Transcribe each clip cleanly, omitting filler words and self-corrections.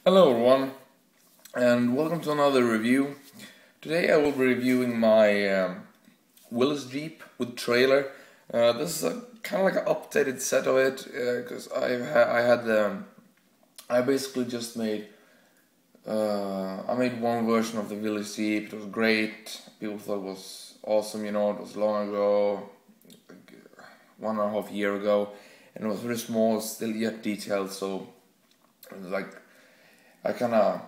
Hello everyone, and welcome to another review. Today I will be reviewing my Willys Jeep with trailer. This is a kind of like an updated set of it because I basically just made I made one version of the Willys Jeep. It was great. People thought it was awesome. It was long ago, like 1.5 years ago, and it was very small, still yet detailed. So it was like I kind of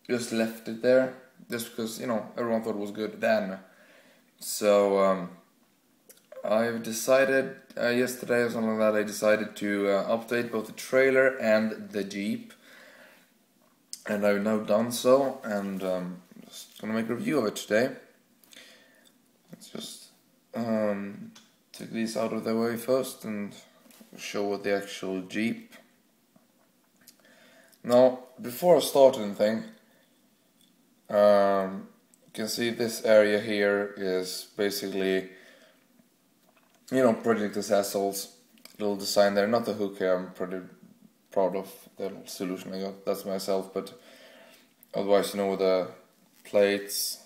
just left it there, just because, everyone thought it was good then. So, I've decided, yesterday or something like that, I decided to update both the trailer and the Jeep. And I've now done so, and just gonna make a review of it today. Let's just take these out of the way first and show what the actual Jeep. Now, before I start anything, you can see this area here is basically, Project Assessors, little design there. Not the hook here, I'm pretty proud of the little solution I got, that's myself, but otherwise, with the plates,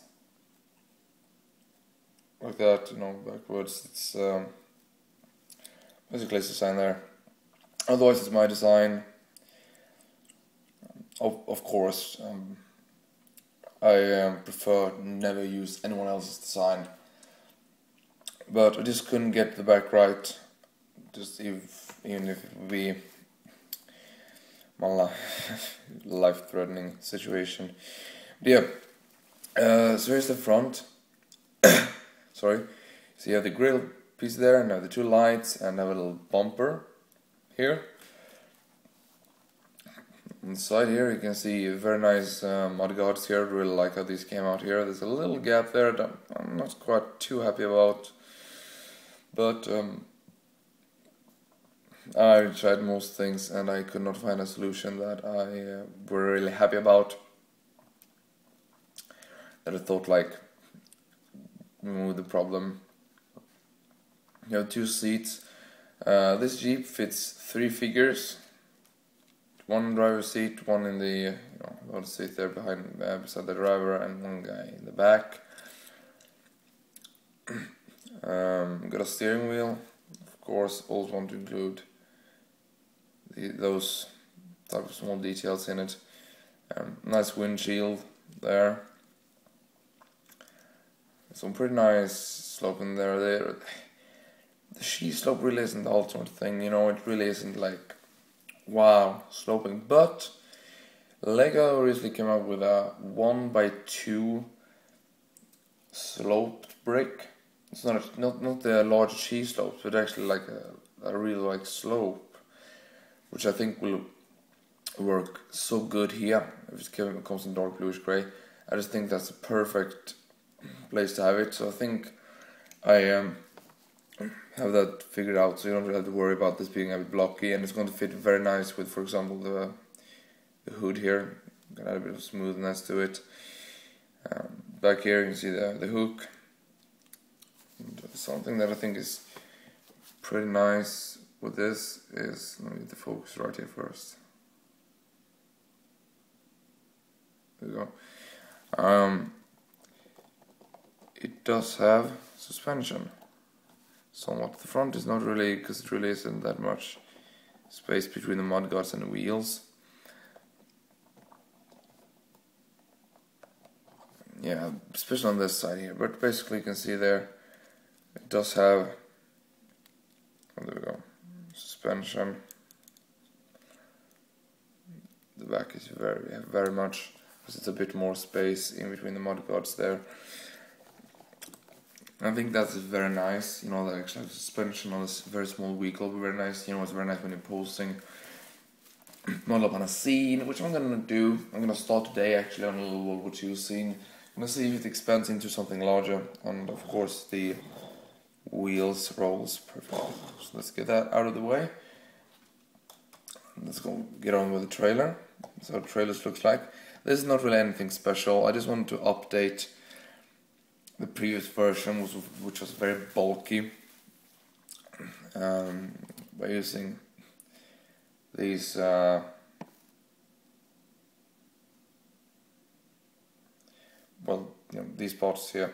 like that, backwards, it's basically it's design there. Otherwise, it's my design. Of course, I prefer never use anyone else's design, but I just couldn't get the back right. Even if it would be my life-threatening situation. But yeah, so here's the front. Sorry. So you have the grill piece there, and I have the two lights, and I have a little bumper here. Inside here you can see very nice mudguards here. I really like how these came out here. There's a little gap there that I'm not quite too happy about, but I tried most things and I could not find a solution that I were really happy about, that I thought removed the problem. You have two seats. This Jeep fits 3 figures. One driver's seat, one in the other seat there beside the driver, and one guy in the back. Got a steering wheel, of course. Also want to include those type of small details in it. Nice windshield there. Some pretty nice slope in there. The ski slope really isn't the ultimate thing. It really isn't like wow sloping, but Lego recently came up with a 1x2 sloped brick. It's not the large cheese slopes, but actually like a real slope, which I think will work so good here. If it comes in dark bluish grey, I just think that's a perfect place to have it. So I think I have that figured out, so you don't really have to worry about this being a bit blocky, and it's going to fit very nice with, for example, the hood here. Gonna add a bit of smoothness to it. Back here you can see the hook. And something that I think is pretty nice with this is, let me get the focus right here first. There we go. It does have suspension. Somewhat. The front is not really, because it really isn't that much space between the mudguards and the wheels. Yeah, especially on this side here. But basically you can see there, it does have, there we go, suspension. The back is very much, because it's a bit more space in between the mudguards there. I think that's very nice, the actual suspension on this very small vehicle, very nice. It's very nice when you're posting model up on a scene, which I'm gonna do. I'm gonna start today actually on a little World War II scene. I'm gonna see if it expands into something larger, and of course the wheels rolls perfect. So let's get that out of the way. Let's go get on with the trailer. So the trailer looks like. This is not really anything special. I just wanted to update the previous version, which was very bulky, by using these these parts here.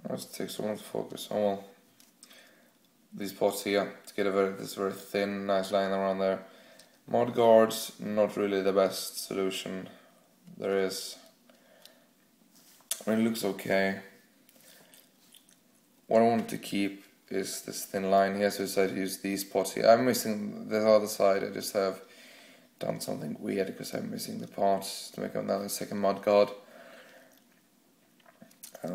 Let's take so much focus. Oh well. These parts here to get this very thin, nice line around there. Mod guards, not really the best solution there is. I mean, it looks okay. What I want to keep is this thin line here, so I decided to use these parts here. I'm missing the other side. I just have done something weird because I'm missing the parts to make another second mod guard. You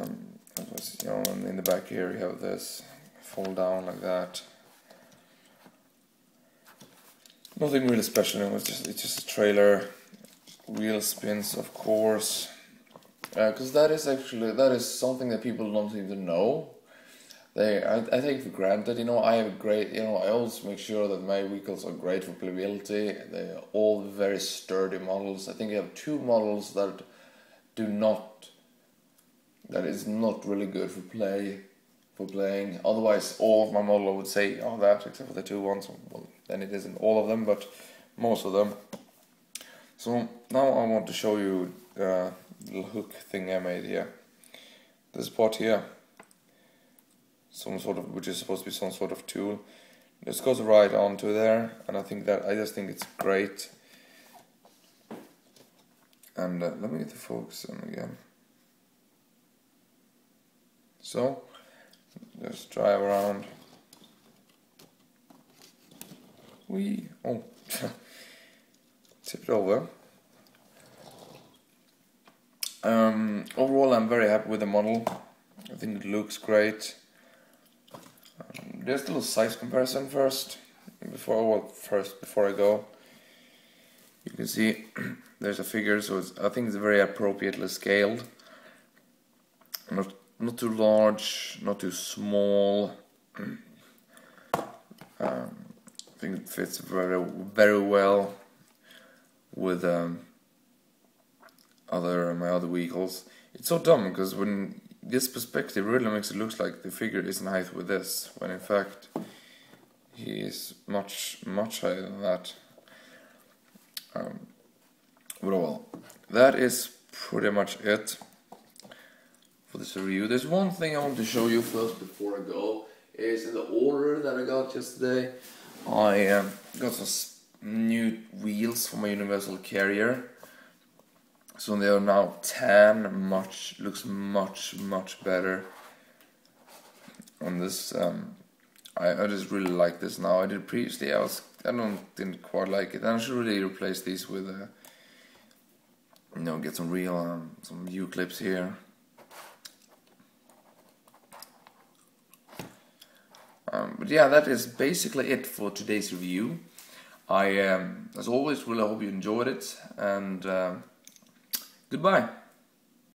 know, and in the back here you have this fold down like that. Nothing really special. It's just a trailer. Wheel spins, of course, because that is something that people don't even know. I take for granted. You know, I have great. You know, I always make sure that my vehicles are great for playability. They're all very sturdy models. I think I have 2 models that is not really good for playing. Otherwise, all of my model I would say are that, except for the 2 ones. Well, then it isn't all of them, but most of them. So now I want to show you the little hook thing I made here. This part here, which is supposed to be some sort of tool. This goes right onto there, and I just think it's great. And let me get the focus in again. So, just drive around. Oh, tip it over. Overall, I'm very happy with the model. I think it looks great. There's a little size comparison first. Before I go, you can see there's a figure. So I think it's very appropriately scaled. Not too large, not too small. I think it fits very, very well with my other vehicles. It's so dumb because when this perspective really makes it look like the figure is in height with this, when in fact he is much higher than that. But well, that is pretty much it for this review. There's one thing I want to show you first before I go. Is in the order that I got yesterday, I got some new wheels for my universal carrier. So they are now tan, looks much better on this. I just really like this now. I did previously. Didn't quite like it. And I should really replace these with get some real some U clips here. But yeah, that is basically it for today's review. I, as always, really hope you enjoyed it, and goodbye.